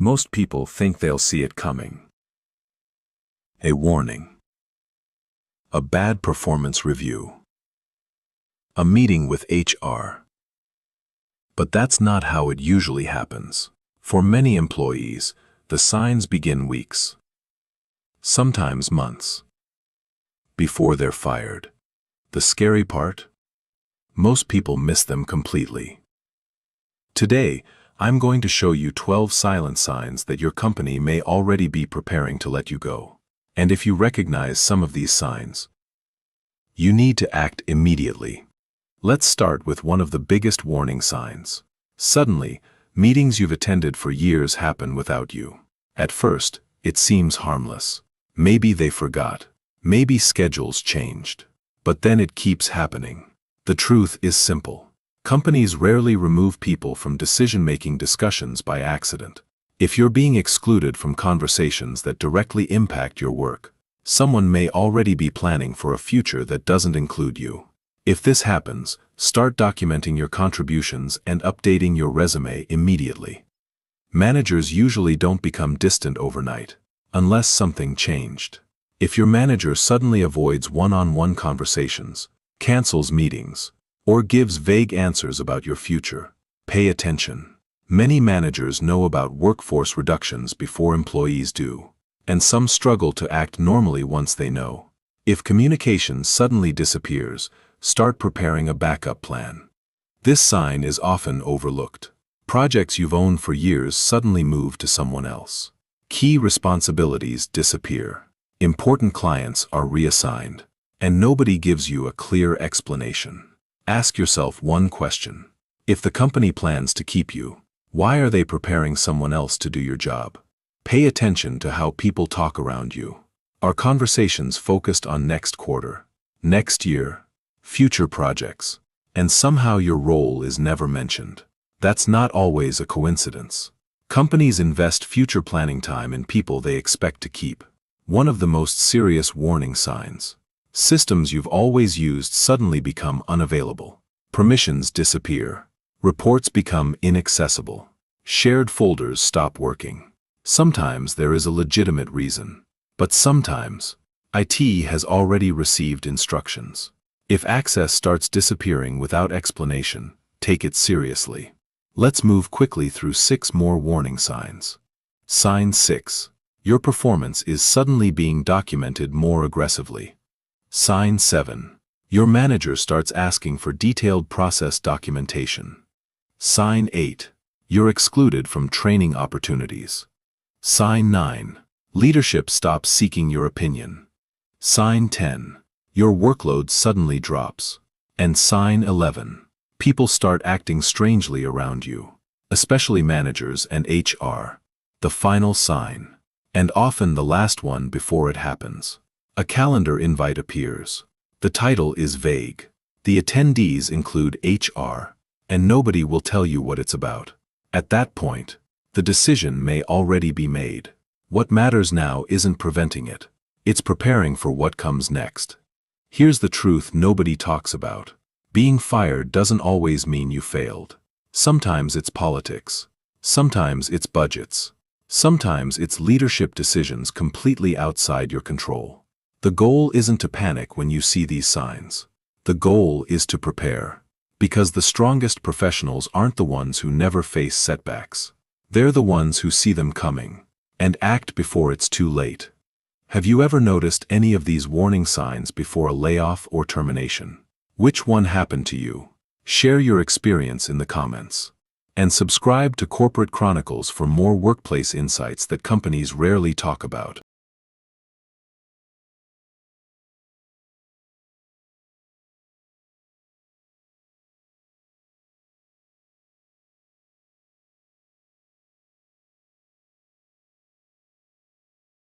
Most people think they'll see it coming. A warning. A bad performance review. A meeting with HR. But that's not how it usually happens. For many employees, the signs begin weeks, sometimes months, before they're fired. The scary part? Most people miss them completely. Today, I'm going to show you 12 silent signs that your company may already be preparing to let you go. And if you recognize some of these signs, you need to act immediately. Let's start with one of the biggest warning signs. Suddenly, meetings you've attended for years happen without you. At first, it seems harmless. Maybe they forgot. Maybe schedules changed. But then it keeps happening. The truth is simple. Companies rarely remove people from decision-making discussions by accident. If you're being excluded from conversations that directly impact your work, someone may already be planning for a future that doesn't include you. If this happens, start documenting your contributions and updating your resume immediately. Managers usually don't become distant overnight, unless something changed. If your manager suddenly avoids one-on-one conversations, cancels meetings, or gives vague answers about your future, pay attention. Many managers know about workforce reductions before employees do, and some struggle to act normally once they know. If communication suddenly disappears, start preparing a backup plan. This sign is often overlooked. Projects you've owned for years suddenly move to someone else. Key responsibilities disappear. Important clients are reassigned, and nobody gives you a clear explanation. Ask yourself one question. If the company plans to keep you, why are they preparing someone else to do your job? Pay attention to how people talk around you. Are conversations focused on next quarter, next year, future projects, and somehow your role is never mentioned? That's not always a coincidence. Companies invest future planning time in people they expect to keep. One of the most serious warning signs. Systems you've always used suddenly become unavailable. Permissions disappear. Reports become inaccessible. Shared folders stop working. Sometimes there is a legitimate reason, but sometimes IT has already received instructions. If access starts disappearing without explanation, take it seriously. Let's move quickly through 6 more warning signs. Sign 6. Your performance is suddenly being documented more aggressively. Sign 7. Your manager starts asking for detailed process documentation. Sign 8. You're excluded from training opportunities. Sign 9. Leadership stops seeking your opinion. Sign 10. Your workload suddenly drops. And sign 11. People start acting strangely around you, especially managers and HR. The final sign, and often the last one before it happens. A calendar invite appears. The title is vague. The attendees include HR, and nobody will tell you what it's about. At that point, the decision may already be made. What matters now isn't preventing it. It's preparing for what comes next. Here's the truth nobody talks about. Being fired doesn't always mean you failed. Sometimes it's politics. Sometimes it's budgets. Sometimes it's leadership decisions completely outside your control. The goal isn't to panic when you see these signs. The goal is to prepare. Because the strongest professionals aren't the ones who never face setbacks. They're the ones who see them coming and act before it's too late. Have you ever noticed any of these warning signs before a layoff or termination? Which one happened to you? Share your experience in the comments. And subscribe to Corporate Chronicles for more workplace insights that companies rarely talk about.